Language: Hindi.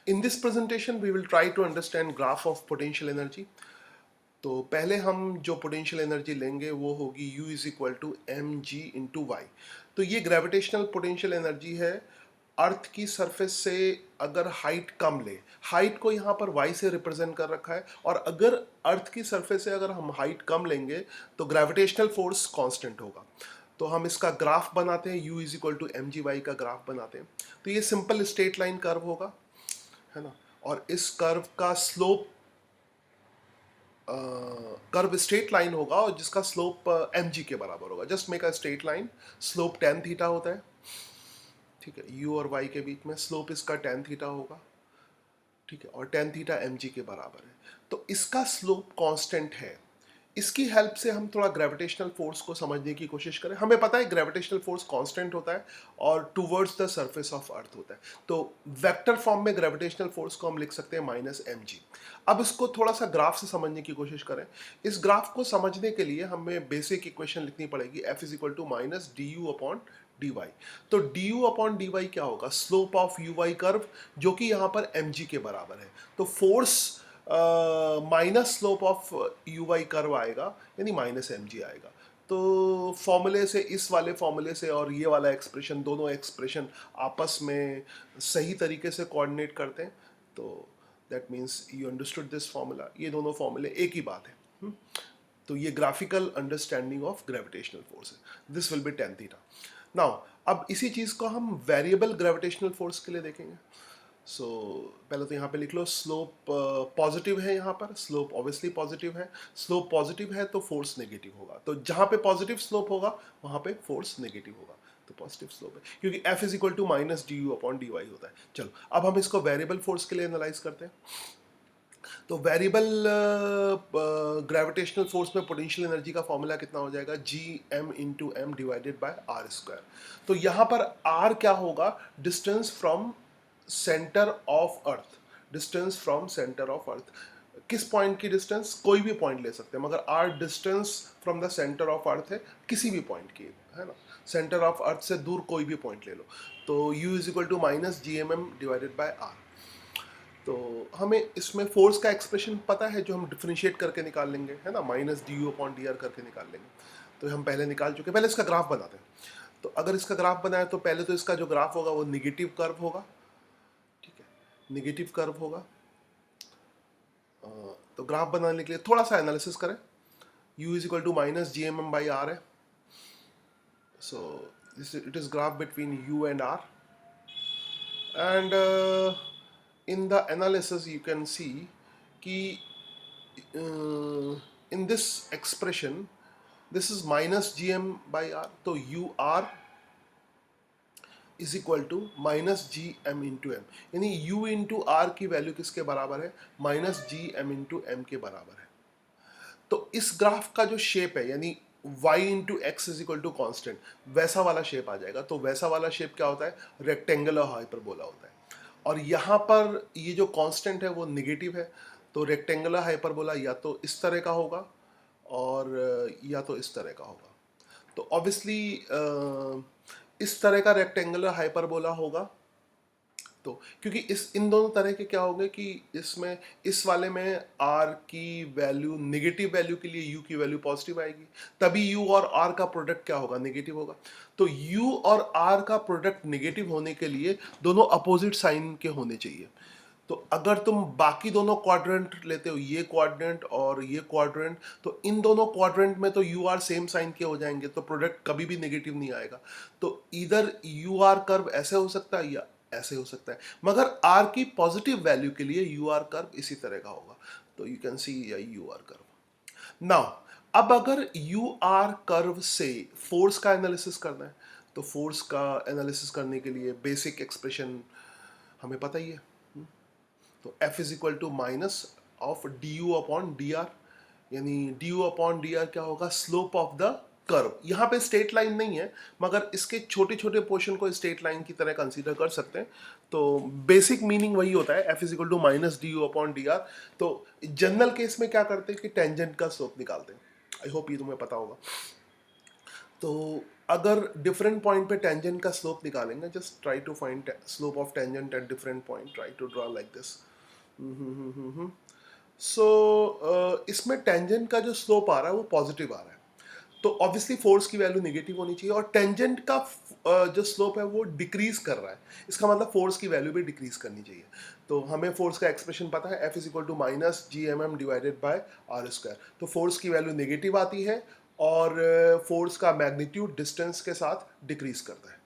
In this presentation, we will try to understand graph of potential energy. तो पहले हम जो पोटेंशियल एनर्जी लेंगे वो होगी U is equal to m g into y. तो ये ग्रेविटेशनल पोटेंशियल एनर्जी है अर्थ की सरफेस से अगर हाइट कम ले, हाइट को यहाँ पर y से रिप्रेजेंट कर रखा है, और अगर अर्थ की सरफेस से अगर हम हाइट कम लेंगे तो ग्रेविटेशनल फोर्स कांस्टेंट होगा। तो हम इसका ग्राफ बनाते हैं, U is equal to m g y का ग्राफ बनाते हैं। तो ये सिंपल स्ट्रेट लाइन कर्व होगा, है ना, और इस कर्व का स्लोप कर्व स्ट्रेट लाइन होगा और जिसका स्लोप एम जी के बराबर होगा। Just make a straight line, slope tan theta होता है, ठीक है, यू और वाई के बीच में स्लोप इसका टेन थीटा होगा, ठीक है, और टेन थीटा एम जी के बराबर है। तो इसका स्लोप कांस्टेंट है। इसकी हेल्प से हम थोड़ा ग्रेविटेशनल फोर्स को समझने की कोशिश करें। हमें पता है ग्रेविटेशनल फोर्स कांस्टेंट होता है और towards the surface of earth होता है। तो वेक्टर फॉर्म में ग्रेविटेशनल फोर्स को हम लिख सकते हैं माइनस एम जी। अब इसको थोड़ा सा ग्राफ से समझने की कोशिश करें। इस ग्राफ को समझने के लिए हमें बेसिक इक्वेशन लिखनी पड़ेगी, F is equal to minus d u upon d y. तो d u upon d y क्या होगा? Slope of u y curve, जो कि यहाँ पर एम जी के बराबर है। तो force minus slope of u y curve आएगा, यानी माइनस एम जी आएगा। तो फॉर्मूले से, इस वाले फॉर्मूले से और ये वाला एक्सप्रेशन, दोनों एक्सप्रेशन आपस में सही तरीके से कोऑर्डिनेट करते हैं। तो that means you understood this formula. ये दोनों फॉर्मूले एक ही बात है। तो ये graphical understanding of gravitational force है। This will be tan theta. Now अब इसी चीज़ को हम वेरिएबल ग्रेविटेशनल फोर्स के लिए देखेंगे। सो पहले तो यहाँ पे लिख लो, स्लोप पॉजिटिव है, यहाँ पर स्लोप ऑब्वियसली पॉजिटिव है। स्लोप पॉजिटिव है तो फोर्स नेगेटिव होगा। तो जहाँ पे पॉजिटिव स्लोप होगा वहाँ पे फोर्स नेगेटिव होगा। तो पॉजिटिव स्लोप है, क्योंकि f is equal to minus d u upon d y होता है। चलो अब हम इसको वेरिएबल फोर्स के लिए एनालाइज करते हैं। तो वेरिएबल ग्रेविटेशनल फोर्स में पोटेंशियल एनर्जी का फॉर्मूला कितना हो जाएगा? G m into m divided by r square. तो यहाँ पर आर क्या होगा? Distance from centre of earth. Distance from centre of earth, किस पॉइंट की डिस्टेंस? कोई भी पॉइंट ले सकते हैं, मगर r distance from the centre of earth है, किसी भी पॉइंट की, है ना। सेंटर ऑफ अर्थ से दूर कोई भी पॉइंट ले लो। तो u is equal to minus G M m divided by r. तो हमें इसमें फोर्स का एक्सप्रेशन पता है, जो हम डिफ्रेंशिएट करके निकाल लेंगे, है ना, minus d u upon d are करके निकाल लेंगे। तो हम पहले निकाल चुके। पहले इसका ग्राफ बनाते हैं। तो अगर इसका ग्राफ बनाए तो पहले तो इसका जो ग्राफ होगा वो निगेटिव कर्व होगा, ठीक है, निगेटिव कर्व होगा। तो ग्राफ बनाने के लिए थोड़ा सा एनालिसिस करें। u is equal to minus G M m by r है। So this it is graph between u and r, and in the analysis you can see कि in this expression this is minus gm by r, तो ur is equal to minus G m into m, यानी u इंटू आर की वैल्यू किसके बराबर है? Minus G m into m के बराबर है। तो इस ग्राफ का जो शेप है, यानी y into x is equal to constant, वैसा वाला शेप आ जाएगा। तो वैसा वाला शेप क्या होता है? रेक्टेंगुलर हाइपरबोला होता है। और यहाँ पर ये जो कांस्टेंट है वो निगेटिव है। तो रेक्टेंगुलर हाइपरबोला या तो इस तरह का होगा और या तो इस तरह का होगा। तो ऑब्वियसली इस तरह का रेक्टेंगुलर हाइपरबोला होगा। तो क्योंकि इन दोनों तरह के क्या होंगे कि इसमें, इस वाले में r की वैल्यू, नेगेटिव वैल्यू के लिए u की वैल्यू पॉजिटिव आएगी, तभी u और r का प्रोडक्ट क्या होगा? नेगेटिव होगा। तो u और r का प्रोडक्ट नेगेटिव होने के लिए दोनों अपोजिट साइन के होने चाहिए। तो अगर तुम बाकी दोनों क्वाड्रेंट लेते हो, ये क्वाड्रेंट और ये क्वाड्रेंट, तो इन दोनों क्वाड्रेंट में तो यू आर सेम साइन के हो जाएंगे, तो प्रोडक्ट कभी भी नेगेटिव नहीं आएगा। तो इधर यू आर कर्व ऐसे हो सकता है या ऐसे हो सकता है, मगर आर की पॉजिटिव वैल्यू के लिए यू आर कर्व इसी तरह का होगा। तो you can see u r curve. Now अब अगर यू आर कर्व से फोर्स का एनालिसिस करना है, तो फोर्स का एनालिसिस करने के लिए बेसिक एक्सप्रेशन हमें पता ही है। तो F is equal to minus of d u upon d r, यानी d u upon d r क्या होगा? Slope of the curve. यहाँ पे स्ट्रेट लाइन नहीं है, मगर इसके छोटे छोटे पोर्शन को स्ट्रेट लाइन की तरह कंसीडर कर सकते हैं। तो बेसिक मीनिंग वही होता है, F is equal to minus d u upon d r. तो जनरल केस में क्या करते हैं कि टेंजेंट का स्लोप निकालते हैं। आई होप ये तुम्हें पता होगा। तो अगर डिफरेंट पॉइंट पे टेंजेंट का स्लोप निकालेंगे, just try to find slope of tangent at different point, try to draw like this. So इसमें टेंजेंट का जो स्लोप आ रहा है वो पॉजिटिव आ रहा है, तो ऑब्वियसली फोर्स की वैल्यू नेगेटिव होनी चाहिए, और टेंजेंट का जो स्लोप है वो डिक्रीज कर रहा है, इसका मतलब फोर्स की वैल्यू भी डिक्रीज करनी चाहिए। तो हमें फोर्स का एक्सप्रेशन पता है, F is equal to minus G M m divided by r square. तो फोर्स की वैल्यू नेगेटिव आती है और फोर्स का मैग्नीट्यूड डिस्टेंस के साथ डिक्रीज करता है।